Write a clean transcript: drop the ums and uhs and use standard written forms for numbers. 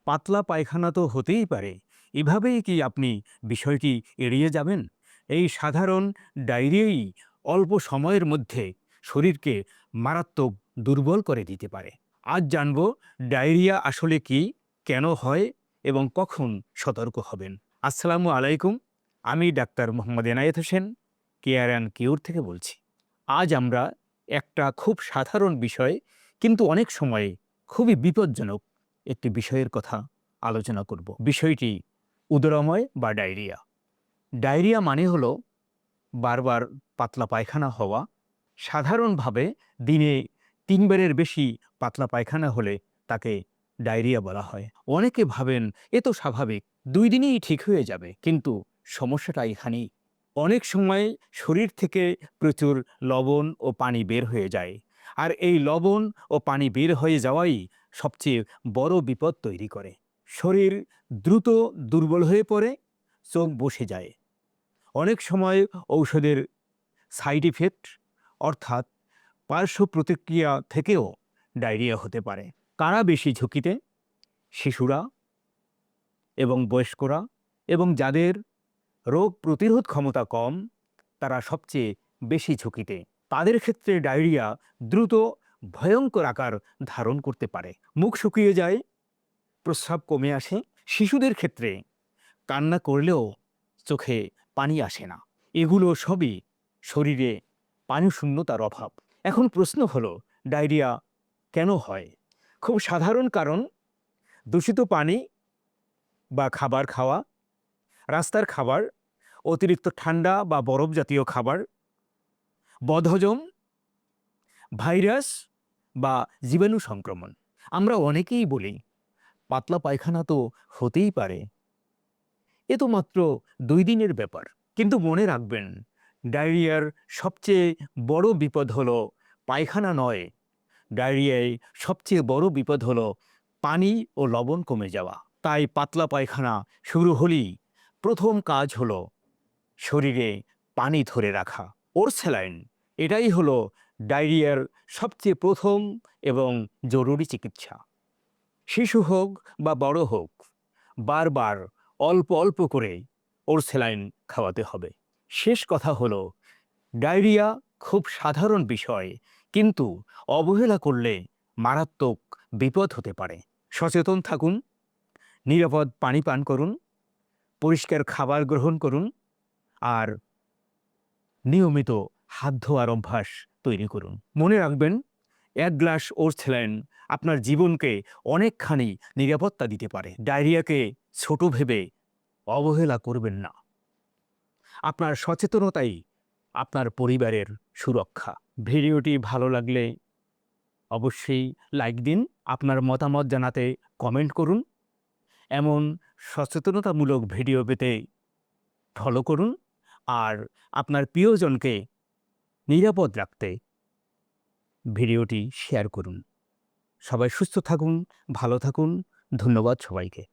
পাতলা পায়খানা তো হতেই পারে, এভাবেই কি আপনি বিষয়টি এড়িয়ে যাবেন? এই সাধারণ ডায়রিয়াই অল্প সময়ের মধ্যে শরীরকে মারাত্মক দুর্বল করে দিতে পারে। আজ জানব ডায়রিয়া আসলে কি, কেন হয় এবং কখন সতর্ক হবেন। আসসালামু আলাইকুম, আমি doctor Mohammad Enayet Hossain, care and cure থেকে বলছি। আজ আমরা একটা খুব সাধারণ বিষয়, কিন্তু অনেক সময় খুবই বিপজ্জনক একটি বিষয়ের কথা আলোচনা করব। বিষয়টি উদরময় বা ডায়রিয়া। ডায়রিয়া মানে হলো বারবার পাতলা পায়খানা হওয়া। সাধারণভাবে দিনে ৩ বারের বেশি পাতলা পায়খানা হলে তাকে ডায়রিয়া বলা হয়। অনেকে ভাবেন এ তো স্বাভাবিক, ২ দিনেই ঠিক হয়ে যাবে। কিন্তু সমস্যাটা এখানেই। অনেক সময় শরীর থেকে প্রচুর লবণ ও পানি বের হয়ে যায়। আর এই লবণ ও পানি বের হয়ে যাওয়াই সবচেয়ে বড় বিপদ তৈরি করে। শরীর দ্রুত দুর্বল হয়ে পড়ে, চোখ বসে যায়। অনেক সময় ঔষধের সাইড ইফেক্ট অর্থাৎ পার্শ্ব প্রতিক্রিয়া থেকেও ডায়রিয়া হতে পারে। কারা বেশি ঝুঁকিতে? শিশুরা এবং বয়স্করা, এবং যাদের রোগ প্রতিরোধ ক্ষমতা কম তারা সবচেয়ে বেশি ঝুঁকিতে। তাদের ক্ষেত্রে ডায়রিয়া দ্রুত ভয়ঙ্কর আকার ধারণ করতে পারে। মুখ শুকিয়ে যায়, প্রস্রাব কমে আসে। শিশুদের ক্ষেত্রে কান্না করলেও চোখে পানি আসে না। এগুলো সবই শরীরে পানি শূন্যতার অভাব। এখন প্রশ্ন হলো, ডায়রিয়া কেন হয়? খুব সাধারণ কারণ: দূষিত পানি বা খাবার খাওয়া, রাস্তার খাবার, অতিরিক্ত ঠান্ডা বা বরফ জাতীয় খাবার, বদহজম, ভাইরাস বা জীবাণু সংক্রমণ। আমরা অনেকেই বলি পাতলা পায়খানা তো হতেই পারে, এ তো মাত্র ২ দিনের ব্যাপার। কিন্তু মনে রাখবেন, ডায়রিয়ার সবচেয়ে বড় বিপদ হলো পায়খানা নয়। ডায়রিয়ায় সবচেয়ে বড় বিপদ হলো পানি ও লবণ কমে যাওয়া। তাই পাতলা পায়খানা শুরু হলেই প্রথম কাজ হলো শরীরে পানি ধরে রাখা। ওরসেলাইন, এটাই হলো ডায়রিয়ার সবচেয়ে প্রথম এবং জরুরি চিকিৎসা। শিশু হোক বা বড় হোক, বারবার অল্প অল্প করে ওরসেলাইন খাওয়াতে হবে। শেষ কথা হলো, ডায়রিয়া খুব সাধারণ বিষয়, কিন্তু অবহেলা করলে মারাত্মক বিপদ হতে পারে। সচেতন থাকুন, নিরাপদ পানি পান করুন, পরিষ্কার খাবার গ্রহণ করুন, আর নিয়মিত হাত ধোয়ার অভ্যাস তৈরি করুন। মনে রাখবেন, ১ গ্লাস ওরসেলাইন আপনার জীবনকে অনেকখানি নিরাপত্তা দিতে পারে। ডায়রিয়াকে ছোট ভেবে অবহেলা করবেন না। আপনার সচেতনতাই আপনার পরিবারের সুরক্ষা। ভিডিওটি ভালো লাগলে অবশ্যই লাইক দিন। আপনার মতামত জানাতে কমেন্ট করুন। এমন সচেতনতামূলক ভিডিও পেতে ফলো করুন, আর আপনার প্রিয়জনকে নিরাপদ রাখতে ভিডিওটি শেয়ার করুন। সবাই সুস্থ থাকুন, ভালো থাকুন। ধন্যবাদ সবাইকে।